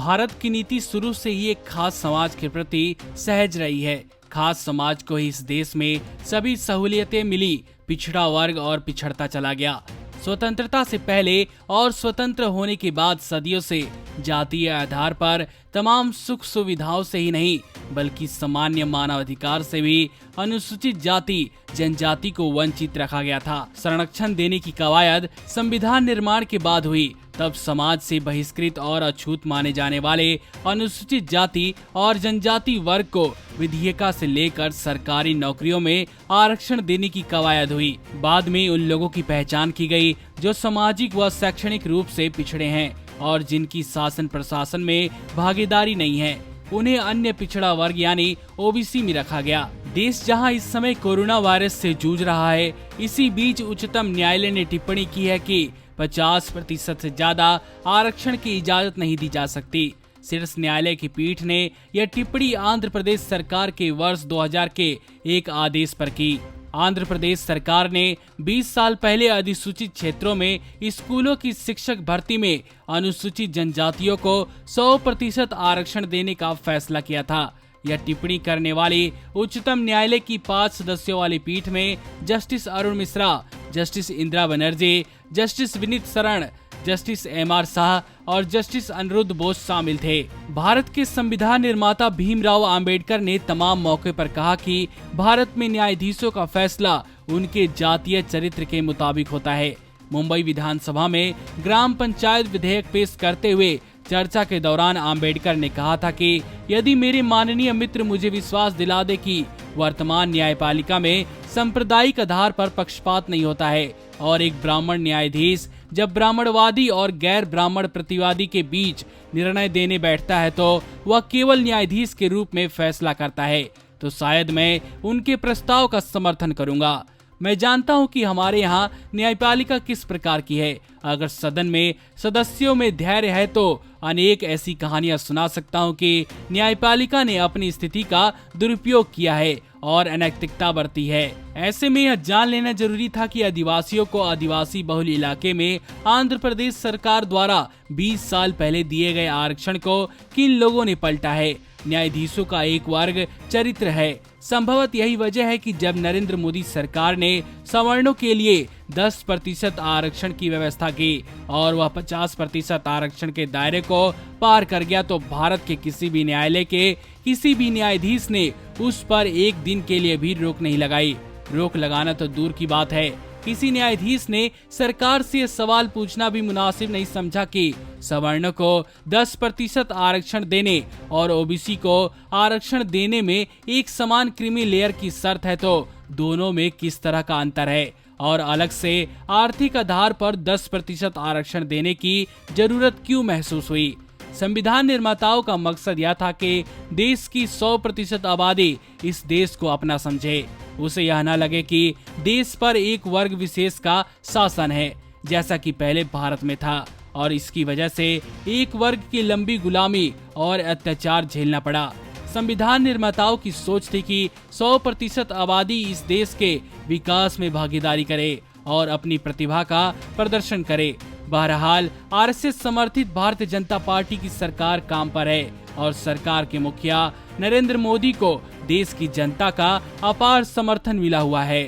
भारत की नीति शुरू से ही एक खास समाज के प्रति सहज रही है। खास समाज को ही इस देश में सभी सहूलियतें मिली, पिछड़ा वर्ग और पिछड़ता चला गया। स्वतंत्रता से पहले और स्वतंत्र होने के बाद सदियों से जातीय आधार पर तमाम सुख सुविधाओं से ही नहीं बल्कि सामान्य मानव अधिकार से भी अनुसूचित जाति जनजाति को वंचित रखा गया था। संरक्षण देने की कवायद संविधान निर्माण के बाद हुई। तब समाज से बहिष्कृत और अछूत माने जाने वाले अनुसूचित जाति और जनजाति वर्ग को विधेयिका से लेकर सरकारी नौकरियों में आरक्षण देने की कवायद हुई। बाद में उन लोगों की पहचान की गई जो सामाजिक व शैक्षणिक रूप से पिछड़े हैं और जिनकी शासन प्रशासन में भागीदारी नहीं है, उन्हें अन्य पिछड़ा वर्ग यानी ओबीसी में रखा गया। देश जहां इस समय कोरोना वायरस से जूझ रहा है, इसी बीच उच्चतम न्यायालय ने टिप्पणी की है कि 50% से ज्यादा आरक्षण की इजाजत नहीं दी जा सकती। शीर्ष न्यायालय की पीठ ने यह टिप्पणी आंध्र प्रदेश सरकार के वर्ष 2000 के एक आदेश पर की। आंध्र प्रदेश सरकार ने 20 साल पहले अधिसूचित क्षेत्रों में स्कूलों की शिक्षक भर्ती में अनुसूचित जनजातियों को 100% आरक्षण देने का फैसला किया था। यह टिप्पणी करने वाली उच्चतम न्यायालय की 5 सदस्यों वाली पीठ में justice Arun Mishra, justice Indira Banerjee, justice Vineet शरण, जस्टिस एम.आर. शाह और जस्टिस अनिरुद्ध बोस शामिल थे। भारत के संविधान निर्माता भीमराव अंबेडकर ने तमाम मौके पर कहा कि भारत में न्यायाधीशों का फैसला उनके जातीय चरित्र के मुताबिक होता है। मुंबई विधानसभा में ग्राम पंचायत विधेयक पेश करते हुए चर्चा के दौरान अंबेडकर ने कहा था कि यदि मेरे माननीय मित्र मुझे विश्वास दिला दे कि वर्तमान न्यायपालिका में सांप्रदायिक आधार पर पक्षपात नहीं होता है और एक ब्राह्मण न्यायाधीश जब ब्राह्मणवादी और गैर ब्राह्मण प्रतिवादी के बीच निर्णय देने बैठता है तो वह केवल न्यायाधीश के रूप में फैसला करता है, तो शायद मैं उनके प्रस्ताव का समर्थन करूंगा। मैं जानता हूं कि हमारे यहाँ न्यायपालिका किस प्रकार की है। अगर सदन में सदस्यों में धैर्य है तो अनेक ऐसी कहानियां सुना सकता हूं कि न्यायपालिका ने अपनी स्थिति का दुरुपयोग किया है और अनैतिकता बरती है। ऐसे में यह जान लेना जरूरी था कि आदिवासियों को आदिवासी बहुल इलाके में आंध्र प्रदेश सरकार द्वारा 20 साल पहले दिए गए आरक्षण को किन लोगों ने पलटा है। न्यायाधीशों का एक वर्ग चरित्र है। संभवत यही वजह है कि जब नरेंद्र मोदी सरकार ने सवर्णों के लिए 10% आरक्षण की व्यवस्था की और वह 50% आरक्षण के दायरे को पार कर गया तो भारत के किसी भी न्यायालय के किसी भी न्यायाधीश ने उस पर एक दिन के लिए भी रोक नहीं लगाई। रोक लगाना तो दूर की बात है, किसी न्यायाधीश ने सरकार से यह सवाल पूछना भी मुनासिब नहीं समझा कि सवर्णों को 10% आरक्षण देने और ओबीसी को आरक्षण देने में एक समान क्रीमी लेयर की शर्त है तो दोनों में किस तरह का अंतर है और अलग से आर्थिक आधार पर 10% आरक्षण देने की जरूरत क्यों महसूस हुई। संविधान निर्माताओं का मकसद यह था कि देश की 100% आबादी इस देश को अपना समझे, उसे यह न लगे कि देश पर एक वर्ग विशेष का शासन है जैसा कि पहले भारत में था और इसकी वजह से एक वर्ग की लंबी गुलामी और अत्याचार झेलना पड़ा। संविधान निर्माताओं की सोच थी कि 100% आबादी इस देश के विकास में भागीदारी करे और अपनी प्रतिभा का प्रदर्शन करे। बहरहाल आरएसएस समर्थित भारतीय जनता पार्टी की सरकार काम पर है और सरकार के मुखिया नरेंद्र मोदी को देश की जनता का अपार समर्थन मिला हुआ है।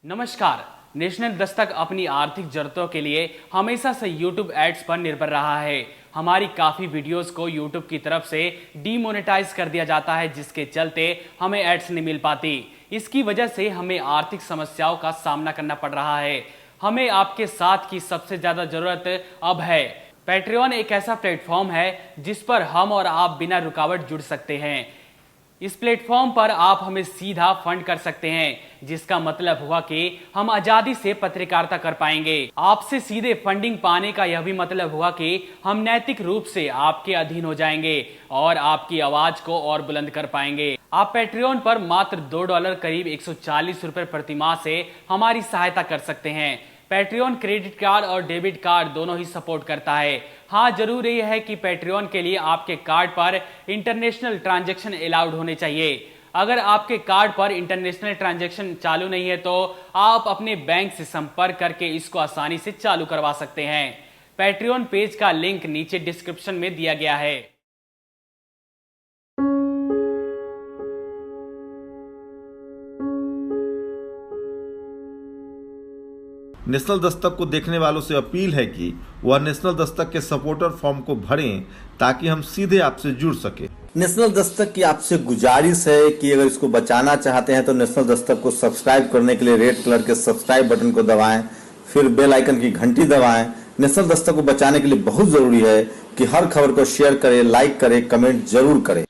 नमस्कार। नेशनल दस्तक अपनी आर्थिक जरूरतों के लिए हमेशा से YouTube एड्स पर निर्भर रहा है। हमारी काफी वीडियोस को YouTube की तरफ से डीमोनेटाइज कर दिया जाता है, जिसके चलते हमें एड्स नहीं मिल पाती। इसकी वजह से हमें आर्थिक समस्याओं का सामना करना पड़ रहा है। हमें आपके साथ की सबसे ज्यादा जरूरत अब है। पैट्रियन एक ऐसा प्लेटफॉर्म है जिस पर हम और आप बिना रुकावट जुड़ सकते हैं। इस प्लेटफॉर्म पर आप हमें सीधा फंड कर सकते हैं, जिसका मतलब हुआ कि हम आजादी से पत्रकारिता कर पाएंगे। आपसे सीधे फंडिंग पाने का यह भी मतलब हुआ कि हम नैतिक रूप से आपके अधीन हो जाएंगे और आपकी आवाज को और बुलंद कर पाएंगे। आप पैट्रियन पर मात्र $2 करीब 140 रुपए प्रति माह से हमारी सहायता कर सकते हैं। पैट्रियन क्रेडिट कार्ड और डेबिट कार्ड दोनों ही सपोर्ट करता है। हाँ, जरूर यह है कि पैट्रियन के लिए आपके कार्ड पर इंटरनेशनल ट्रांजैक्शन अलाउड होने चाहिए। अगर आपके कार्ड पर इंटरनेशनल ट्रांजैक्शन चालू नहीं है तो आप अपने बैंक से संपर्क करके इसको आसानी से चालू करवा सकते हैं। पैट्रियन पेज का लिंक नीचे डिस्क्रिप्शन में दिया गया है। नेशनल दस्तक को देखने वालों से अपील है कि वह नेशनल दस्तक के सपोर्टर फॉर्म को भरें ताकि हम सीधे आपसे जुड़ सके। नेशनल दस्तक की आपसे गुजारिश है कि अगर इसको बचाना चाहते हैं तो नेशनल दस्तक को सब्सक्राइब करने के लिए रेड कलर के सब्सक्राइब बटन को दबाएं, फिर बेल आइकन की घंटी दबाएं। नेशनल दस्तक को बचाने के लिए बहुत जरूरी है कि हर खबर को शेयर करें, लाइक करें, कमेंट जरूर करें।